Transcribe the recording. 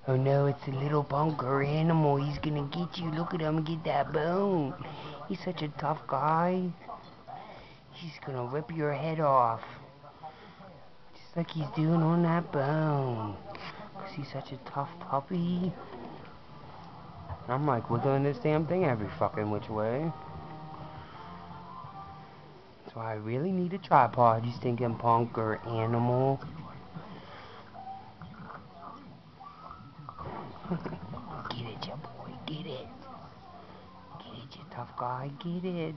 Oh no, it's a little bunker animal. He's gonna get you. Look at him get that bone. He's such a tough guy. He's gonna rip your head off. Just like he's doing on that bone. 'Cause he's such a tough puppy. I'm like wiggling this damn thing every fucking which way. So I really need a tripod, you stinking punk or animal. Get it, ya boy, get it. Get it, you tough guy, get it.